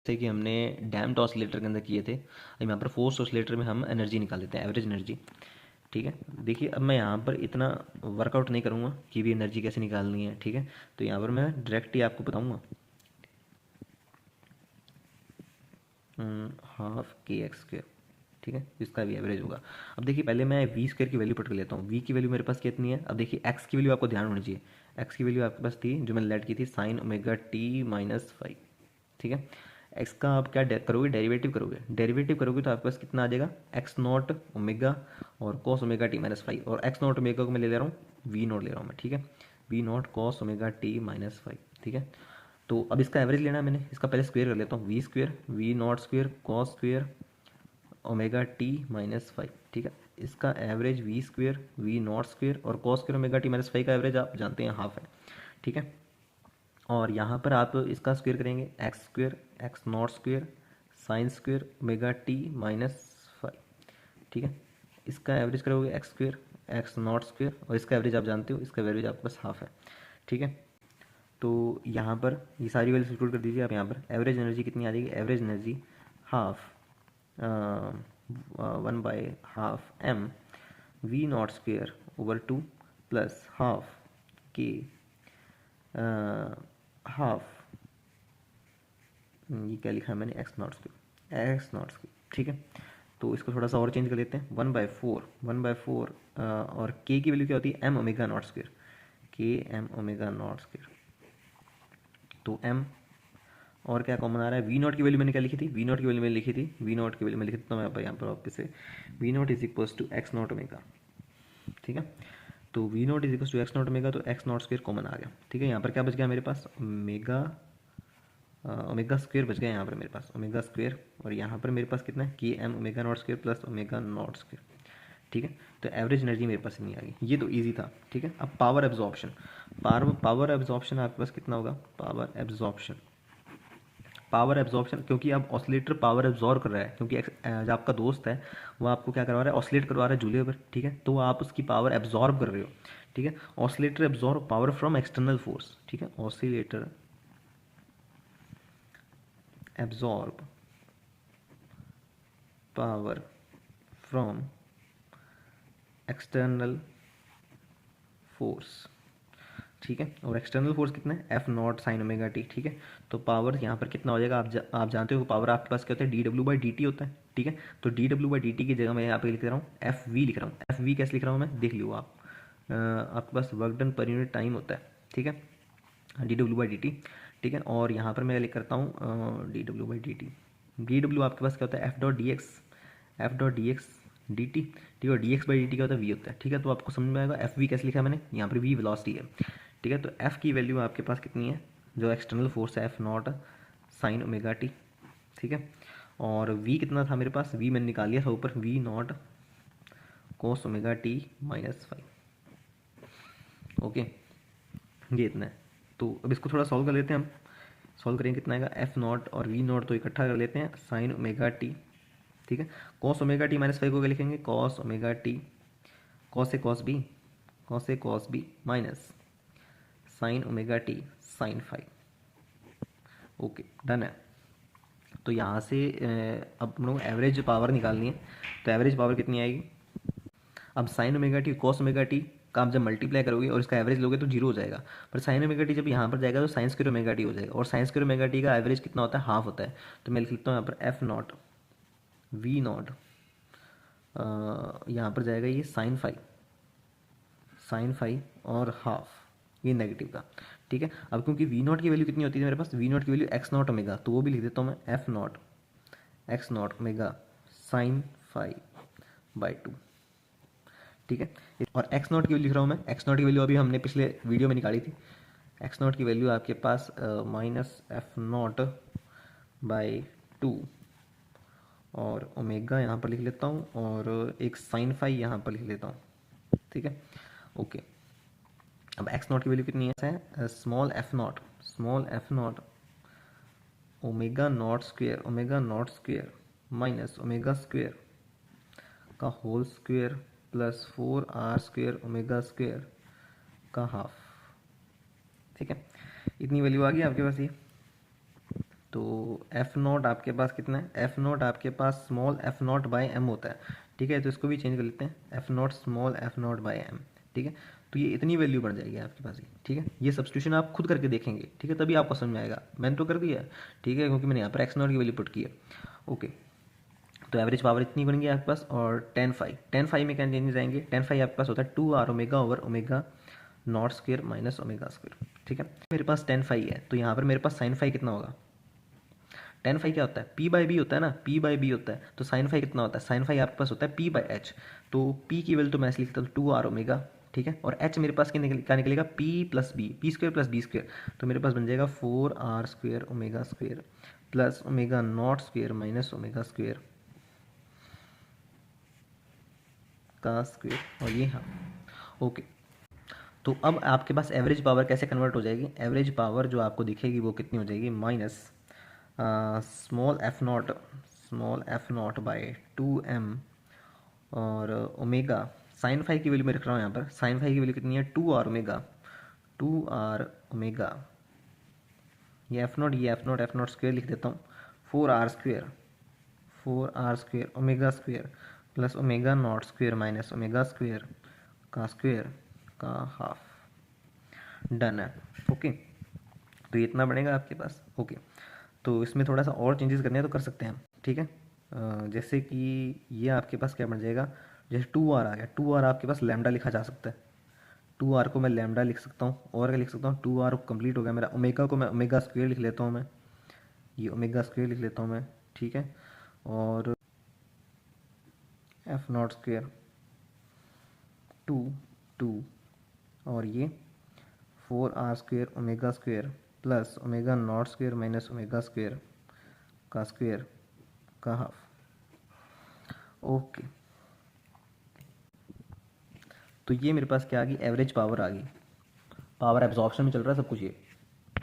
थे कि हमने डैम्प्ड ऑसिलेटर के अंदर किए थे। अब यहाँ पर फोर्स्ड ऑसिलेटर में हम एनर्जी निकाल लेते हैं, एवरेज एनर्जी। ठीक है, देखिए अब मैं यहाँ पर इतना वर्कआउट नहीं करूँगा कि भी एनर्जी कैसे निकालनी है। ठीक है, तो यहाँ पर मैं डायरेक्ट ही आपको बताऊँगा, हाफ के एक्स स्क्वेयर। ठीक है, इसका भी एवरेज होगा। अब देखिए पहले मैं वी स्क्वेयर की वैल्यू पुट कर लेता हूँ। वी की वैल्यू मेरे पास कितनी है, अब देखिए एक्स की वैल्यू आपको ध्यान होनी चाहिए। एक्स की वैल्यू आपके पास थी जो मैंने लेट की थी साइन ओमेगा टी माइनस 5। ठीक है, एक्स का आप क्या करोगे, डेरिवेटिव करोगे। डेरिवेटिव करोगे तो आपके पास कितना आ जाएगा, एक्स नॉट ओमेगा और कॉस ओमेगा टी माइनस 5। और एक्स नॉट ओमेगा को मैं ले रहा हूँ, वी नॉट ले रहा हूँ मैं। ठीक है, V naught cos omega T minus 5। ठीक है, तो अब इसका एवरेज लेना है मैंने, इसका पहले स्क्वेयर कर लेता हूँ। V square, V naught square cos square omega T minus 5। ठीक है, इसका average V square, V naught square और cos square omega T minus 5 का एवरेज आप जानते हैं हाफ है। ठीक है, और यहाँ पर आप इसका स्क्वेयर करेंगे, x square X naught square sine square omega T minus 5। ठीक है, इसका एवरेज करोगे x square X naught square और इसका एवरेज आप जानते हो, इसका एवरेज आपके पास हाफ है। ठीक है, तो यहाँ पर ये सारी वैल्यू सब्स्टिट्यूट कर दीजिए आप। यहाँ पर एवरेज एनर्जी कितनी आ जाएगी, average energy half 1/2 M V naught square over 2 plus half के हाफ, ये क्या लिखा है मैंने, X naught square X naught square. ठीक है, तो इसको थोड़ा सा और चेंज कर लेते हैं, 1/4 और के की वैल्यू क्या होती है, एम ओमेगा नॉट स्क्वेयर, के एम ओमेगा नॉट स्क्वेयर। तो एम और क्या कॉमन आ रहा है, वी नॉट की वैल्यू मैंने क्या लिखी थी, वी नॉट की वैल्यू मैंने लिखी थी, वी नॉट की वैल्यू मैं लिख देता हूँ यहाँ पर वापस से, V naught is equals to X naught omega. ठीक है, तो V naught is equals to X naught omega, तो एक्स नॉट स्क्वेयर कॉमन आ गया। ठीक है, यहाँ पर क्या बच गया मेरे पास, ओमेगा ओमेगा स्क्वेयर बच गया यहाँ पर मेरे पास, ओमेगा स्क्वेयर। और यहाँ पर मेरे पास कितना है, K M omega naught square plus omega naught square. ठीक है, तो एवरेज एनर्जी मेरे पास नहीं आ गई, ये तो इजी था। ठीक है, अब पावर एब्जॉर्प्शन, पावर एब्जॉर्प्शन आपके पास कितना होगा, पावर एब्जॉर्प्शन, पावर एब्जॉर्प्शन, क्योंकि अब ऑसिलेटर पावर एब्जॉर्व कर रहा है, क्योंकि जो आपका दोस्त है वो आपको क्या करवा रहा है, ऑसिलेट करवा रहा है झूले पर। ठीक है, तो आप उसकी पावर एब्जॉर्ब कर रहे हो। ठीक है, oscillator absorb power from external force. ठीक है, oscillator absorb power from external force. ठीक है, और एक्सटर्नल फोर्स कितना है, F not sign omega T. ठीक है, तो पावर यहाँ पर कितना हो जाएगा, आप जानते हो पावर आपके पास क्या होता है, D W by D T होता है। ठीक है, तो D W by D T की जगह मैं यहाँ पे लिख रहा हूँ एफ वी लिख रहा हूँ। एफ वी कैसे लिख रहा हूँ मैं, देख लियो आप, आपके पास वर्क डन पर यूनिट टाइम होता है। ठीक है, D W by D T. ठीक है, और यहाँ पर मैं लिख करता हूँ D W by D T. D W आपके पास क्या होता है, F dot D X, F dot D X D T. ठीक है, D X by D T का होता है वी होता है। ठीक है, तो आपको समझ में आएगा एफ वी कैसे लिखा है मैंने, यहाँ पर वी वेलोसिटी है। ठीक है, तो एफ की वैल्यू आपके पास कितनी है, जो एक्सटर्नल फोर्स है F not sign omega T. ठीक है, और वी कितना था मेरे पास, वी मैंने निकाल लिया था ऊपर, V naught cos omega T minus 5। Okay, ये इतना है। तो अब इसको थोड़ा सॉल्व कर लेते हैं हम, सॉल्व करेंगे कितना आएगा, एफ नॉट और वी नॉट तो इकट्ठा कर लेते हैं, साइन ओमेगा टी। ठीक है, कॉस ओमेगा टी माइनस 5 को क्या लिखेंगे, cos omega T, cos A cos B, cos A cos B minus sine omega T sine 5। Okay, done है। तो यहाँ से अब हम लोग एवरेज पावर निकालनी है, तो एवरेज पावर कितनी आएगी, अब sign omega T cos omega T का आप जब मल्टीप्लाई करोगे और इसका एवरेज लोगे तो जीरो हो जाएगा, पर साइन ओमेगा टी जब यहाँ पर जाएगा तो साइन स्क्वायर ओमेगा टी हो जाएगा, और साइन स्क्वायर ओमेगा टी का एवरेज कितना होता है, हाफ होता है। तो मैं लिख लेता हूँ यहाँ पर एफ नॉट वी नॉट, यहाँ पर जाएगा ये साइन 5 और हाफ, ये नेगेटिव का। ठीक है, अब क्योंकि वी नॉट की वैल्यू कितनी होती है मेरे पास, वी नॉट की वैल्यू एक्स नॉट ओमेगा, तो वो भी लिख देता हूँ मैं F not x naught omega sine 5/2। ठीक है, और एक्स नॉट की वैल्यू लिख रहा हूँ मैं, एक्स नॉट की वैल्यू अभी हमने पिछले वीडियो में निकाली थी। एक्स नॉट की वैल्यू आपके पास माइनस एफ नॉट बाई 2 और ओमेगा यहाँ पर लिख लेता हूँ, और एक साइन 5 यहाँ पर लिख लेता हूँ। ठीक है, ओके। अब एक्स नॉट की वैल्यू कितनी है, small F naught omega naught square minus omega square का whole square plus 4r square omega square का हाफ। ठीक है, इतनी वैल्यू आ गई आपके पास ये। तो एफ नॉट आपके पास कितना है, एफ नॉट आपके पास small F naught by M होता है, ठीक है। तो इसको भी चेंज कर लेते हैं, F naught small F naught by M, ठीक है। तो ये इतनी वैल्यू बढ़ जाएगी आपके पास, ठीक है। ये सब्स्टिट्यूशन आप खुद करके देखेंगे, ठीक है, तभी आपको समझ में आएगा। मैंने तो कर दिया, ठीक है, क्योंकि मैंने यहाँ पर एक्स नॉट की वैल्यू पुट की है। ओके, तो एवरेज पावर इतनी बन गई आपके पास। और टेन फाइव में क्या चेंजेस आएंगे, टेन फाइव आपके पास होता है 2r omega over omega naught square minus omega square, ठीक है। मेरे पास टेन फाइव है, तो यहाँ पर मेरे पास साइन फाइव कितना होगा, टेन फाइव क्या होता है, पी बाई बी होता है ना, पी बाई बी होता है। तो साइन फाइव कितना होता है, साइन फाइव आपके पास होता है पी बाई एच। तो पी की वैल्यू तो मैं ऐसे लिखता हूँ 2r ओमेगा, ठीक है। और एच मेरे पास क्या निकलेगा, P plus B, P square plus B square. तो मेरे पास बन जाएगा 4r square omega square plus omega naught square minus omega square का स्क्वेयर। और ये हाँ, ओके। तो अब आपके पास एवरेज पावर कैसे कन्वर्ट हो जाएगी, एवरेज पावर जो आपको दिखेगी वो कितनी हो जाएगी, minus small F naught by 2m और ओमेगा, साइन फाइव की वैल्यू मैं रख रहा हूँ यहाँ पर, साइन फाइव की वैल्यू कितनी है 2r ओमेगा, ये एफ नॉट स्क्वेयर लिख देता हूँ, 4r square omega square plus omega naught square minus omega square का हाफ। डन है, ओके। तो ये इतना बनेगा आपके पास, ओके। तो इसमें थोड़ा सा और चेंजेस करने हैं तो कर सकते हैं हम, ठीक है। जैसे कि ये आपके पास क्या बन जाएगा, जैसे 2r आ गया, 2r आपके पास लैम्डा लिखा जा सकता है, 2r को मैं लैम्डा लिख सकता हूँ। और क्या लिख सकता हूँ, 2r कंप्लीट हो गया मेरा, ओमेगा को मैं ओमेगा स्क्वेयर लिख लेता हूँ मैं, ये ओमेगा स्क्वेयर लिख लेता हूँ मैं, ठीक है। और एफ नॉट स्क्वेयर 2 और ये 4r square omega square plus omega naught square minus omega square का हाफ, ओके। तो ये मेरे पास क्या आ गई, एवरेज पावर आ गई। पावर एब्जॉर्प्शन में चल रहा है सब कुछ ये।